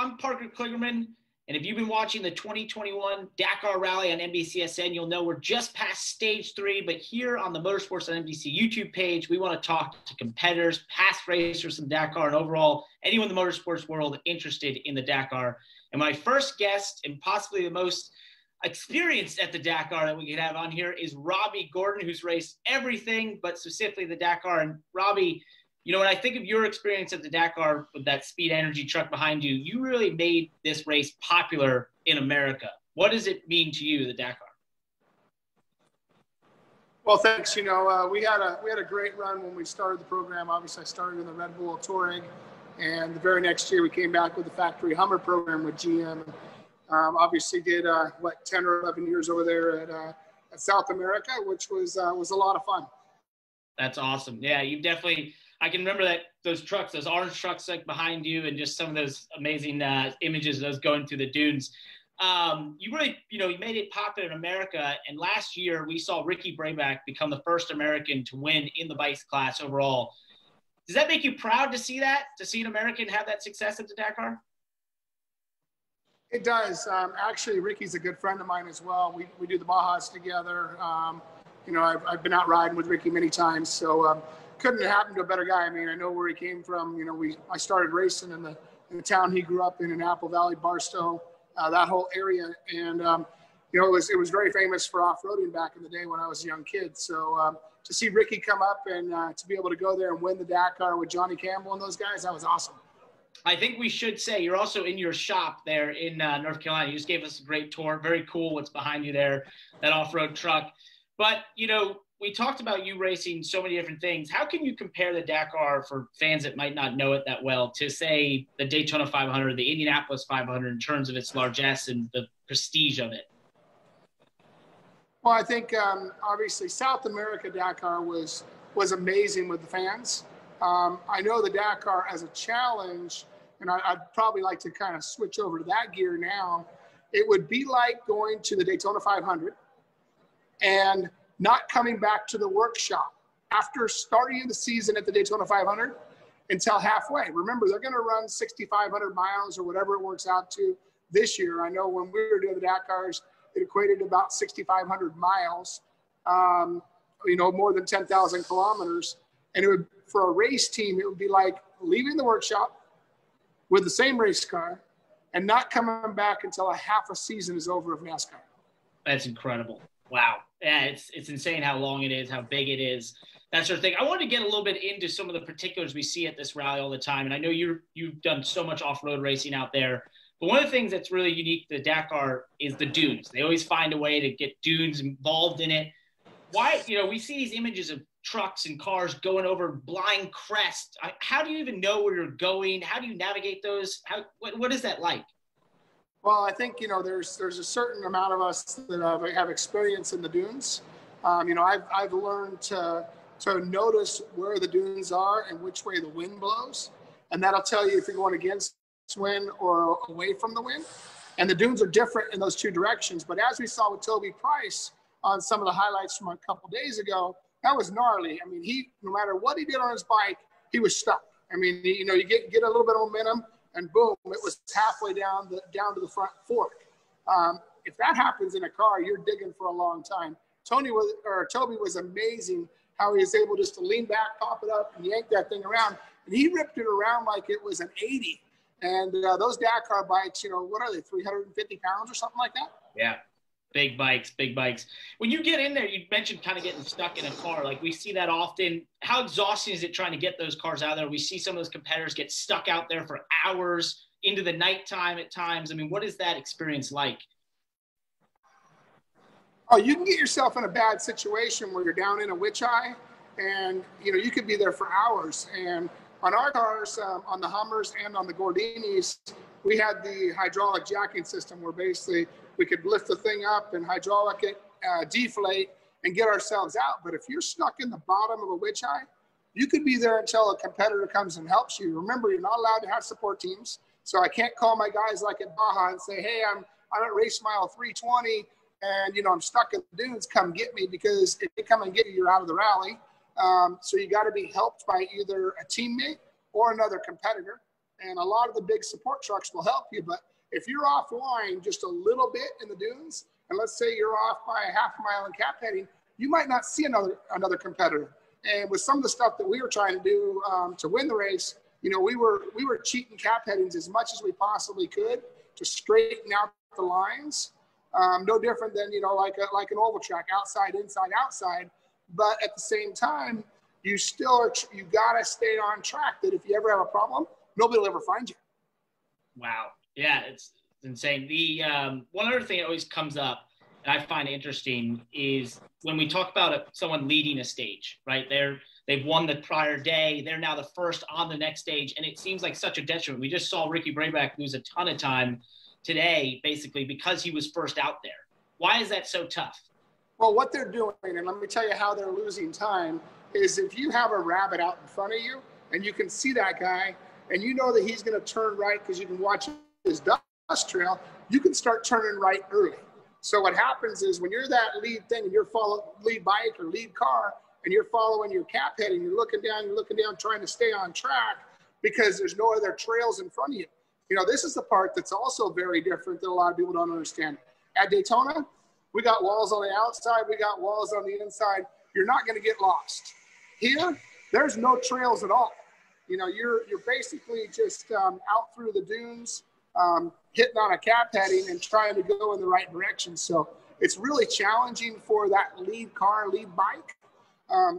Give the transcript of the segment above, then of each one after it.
I'm Parker Kligerman, and if you've been watching the 2021 Dakar Rally on NBCSN, you'll know we're just past stage 3, but here on the Motorsports on NBC YouTube page, we want to talk to competitors, past racers in Dakar, and overall anyone in the motorsports world interested in the Dakar. And my first guest, and possibly the most experienced at the Dakar that we could have on here, is Robby Gordon, who's raced everything, but specifically the Dakar. And Robby, you know, when I think of your experience at the Dakar with that Speed Energy truck behind you, you really made this race popular in America. What does it mean to you, the Dakar? Well, thanks. You know, we had a great run when we started the program. Obviously, I started in the Red Bull Touring, and the very next year we came back with the factory Hummer program with GM. Obviously, did 10 or 11 years over there at South America, which was a lot of fun. That's awesome. Yeah, you definitely. I can remember those trucks, those orange trucks like behind you, and just some of those amazing images of those going through the dunes. You really, you made it popular in America. And last year we saw Ricky Brayback become the first American to win in the bikes class overall. Does that make you proud to see that, to see an American have that success at the Dakar? It does. Actually, Ricky's a good friend of mine as well. We do the Bajas together. I've been out riding with Ricky many times, so couldn't have happened to a better guy. I mean, I know where he came from. I started racing in the town he grew up in Apple Valley, Barstow, that whole area, and it was very famous for off-roading back in the day when I was a young kid. So to see Ricky come up and to be able to go there and win the Dakar with Johnny Campbell and those guys, that was awesome. I think we should say you're also in your shop there in North Carolina. You just gave us a great tour. Very cool what's behind you there, that off-road truck. But, we talked about you racing so many different things. How can you compare the Dakar, for fans that might not know it that well, to, say, the Daytona 500, the Indianapolis 500, in terms of its largesse and the prestige of it? Well, I think, obviously, South America Dakar was amazing with the fans. I know the Dakar as a challenge, and I'd probably like to kind of switch over to that gear now. It would be like going to the Daytona 500 and not coming back to the workshop after starting the season at the Daytona 500 until halfway. Remember, they're going to run 6,500 miles or whatever it works out to this year. I know when we were doing the Dakars, it equated to about 6,500 miles, more than 10,000 kilometers. And for a race team, it would be like leaving the workshop with the same race car and not coming back until a half a season is over of NASCAR. That's incredible. Wow. Yeah, it's insane how long it is, how big it is, that sort of thing. I wanted to get a little bit into some of the particulars we see at this rally all the time. And I know you've done so much off-road racing out there. But one of the things that's really unique to the Dakar is the dunes. They always find a way to get dunes involved in it. Why, we see these images of trucks and cars going over blind crests. How do you even know where you're going? How do you navigate those? What is that like? Well, I think, there's a certain amount of us that have experience in the dunes. I've learned to notice where the dunes are and which way the wind blows. And that'll tell you if you're going against wind or away from the wind. And the dunes are different in those two directions. But as we saw with Toby Price on some of the highlights from a couple days ago, that was gnarly. I mean, no matter what he did on his bike, he was stuck. I mean, you get a little bit of momentum, and boom, it was halfway down to the front fork. If that happens in a car, you're digging for a long time. Toby was amazing how he was able just to lean back, pop it up, and yank that thing around. And he ripped it around like it was an 80. And those Dakar bikes, what are they, 350 pounds or something like that? Yeah. Big bikes. When you get in there, you mentioned kind of getting stuck in a car. Like, we see that often. How exhausting is it trying to get those cars out there? We see some of those competitors get stuck out there for hours into the nighttime at times. I mean, what is that experience like? Oh, you can get yourself in a bad situation where you're down in a witch eye, and you could be there for hours. And on our cars, on the Hummers and on the Gordinis, we had the hydraulic jacking system where basically we could lift the thing up and hydraulic it, deflate, and get ourselves out. But if you're stuck in the bottom of a witch eye, you could be there until a competitor comes and helps you. Remember, you're not allowed to have support teams. So I can't call my guys like at Baja and say, hey, I'm at race mile 320 and, I'm stuck in the dunes, come get me, because if they come and get you, you're out of the rally. So you got to be helped by either a teammate or another competitor. and a lot of the big support trucks will help you. But if you're offline just a little bit in the dunes, and let's say you're off by a half mile in cap heading, you might not see another competitor. And with some of the stuff that we were trying to do to win the race, you know, we were cheating cap headings as much as we possibly could to straighten out the lines. No different than, you know, like an oval track, outside, inside, outside. But at the same time, you gotta stay on track, that if you ever have a problem, nobody will ever find you. Wow. Yeah, it's insane. The one other thing that always comes up and I find interesting is when we talk about someone leading a stage, right? They've won the prior day. They're now the first on the next stage. And it seems like such a detriment. We just saw Ricky Brayback lose a ton of time today, basically, because he was first out there. Why is that so tough? Well, what they're doing, and let me tell you how they're losing time, is if you have a rabbit out in front of you and you can see that guy and you know that he's going to turn right because you can watch his dust trail, you can start turning right early. So what happens is when you're that lead thing and you're lead bike or lead car and you're following your cap heading, you're looking down, trying to stay on track because there's no other trails in front of you. You know, this is the part that's also very different that a lot of people don't understand. At Daytona, we got walls on the outside, we got walls on the inside. You're not going to get lost. Here, there's no trails at all. You know, you're basically just out through the dunes, hitting on a cap heading and trying to go in the right direction. So it's really challenging for that lead car, lead bike.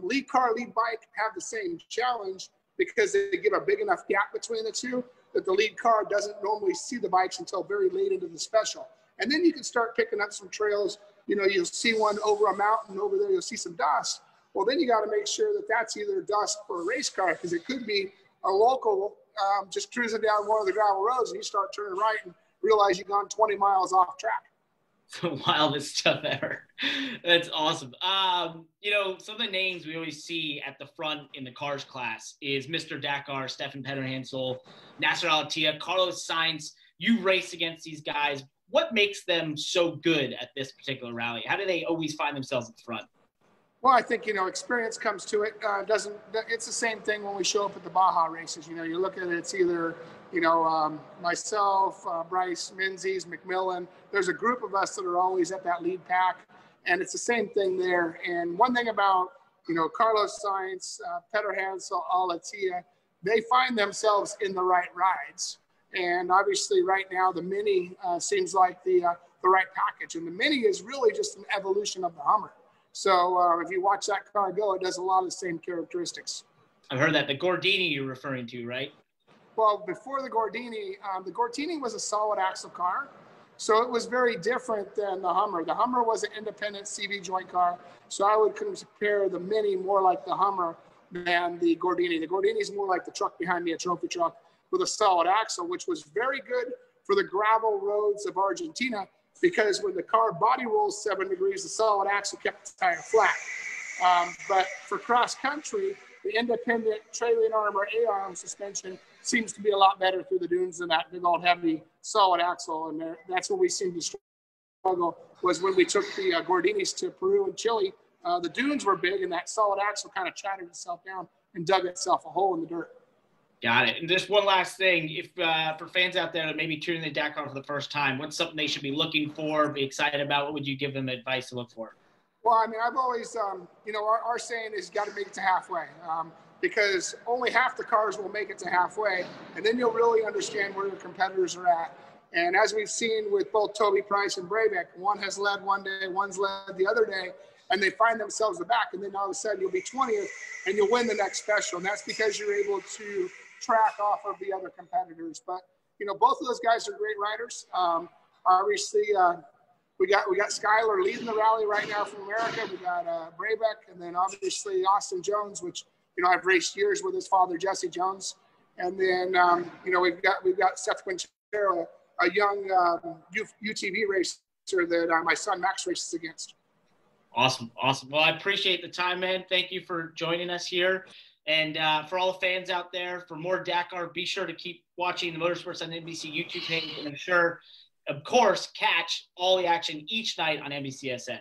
Lead car, lead bike have the same challenge because they give a big enough gap between the two that the lead car doesn't normally see the bikes until very late into the special. And then you can start picking up some trails. You know, you'll see one over a mountain over there, you'll see some dust. Well, then you got to make sure that that's either dust for a race car, because it could be a local just cruising down one of the gravel roads and you start turning right and realize you've gone 20 miles off track. The wildest stuff ever. That's awesome. You know, some of the names we always see at the front in the cars class is Mr. Dakar, Stefan Petterhansel, Nasser Al-Attiyah, Carlos Sainz. You race against these guys. What makes them so good at this particular rally? How do they always find themselves at the front? Well, I think, you know, experience comes to it. It's the same thing when we show up at the Baja races. You know, you look at it, it's either, you know, myself, Bryce, Menzies, McMillan. There's a group of us that are always at that lead pack, and it's the same thing there. And one thing about, you know, Carlos Sainz, Petterhansel, Al-Attiyah, they find themselves in the right rides. And obviously right now the Mini seems like the right package. And the Mini is really just an evolution of the Hummer. So if you watch that car go, it does a lot of the same characteristics. I've heard that. The Gordini you're referring to, right? Well, before the Gordini was a solid axle car. So it was very different than the Hummer. The Hummer was an independent CV joint car. So I would compare the Mini more like the Hummer than the Gordini. The Gordini is more like the truck behind me, a trophy truck with a solid axle, which was very good for the gravel roads of Argentina, because when the car body rolls 7 degrees, the solid axle kept the tire flat. But for cross country, the independent trailing arm or A-arm suspension seems to be a lot better through the dunes than that big old heavy solid axle. And that's what we seemed to struggle, was when we took the Gordinis to Peru and Chile. The dunes were big and that solid axle kind of chattered itself down and dug itself a hole in the dirt. Got it. And just one last thing, if for fans out there that maybe tuning the Dakar for the first time, what's something they should be looking for, be excited about? What would you give them advice to look for? Well, I mean, I've always, you know, our saying is you got to make it to halfway, because only half the cars will make it to halfway, and then you'll really understand where your competitors are at. And as we've seen with both Toby Price and Brayback, one has led one day, one's led the other day, and they find themselves the back, and then all of a sudden you'll be 20th and you'll win the next special. And that's because you're able to track off of the other competitors. But, you know, both of those guys are great riders. Obviously, we got Skyler leading the rally right now from America. We got Brayback, and then obviously Austin Jones, which, you know, I've raced years with his father, Jesse Jones. And then, you know, we've got Seth Quintero, a young UTV racer that my son Max races against. Awesome. Well, I appreciate the time, man. Thank you for joining us here. And for all the fans out there, for more Dakar, be sure to keep watching the Motorsports on NBC YouTube page, and I'm sure, of course, catch all the action each night on NBCSN.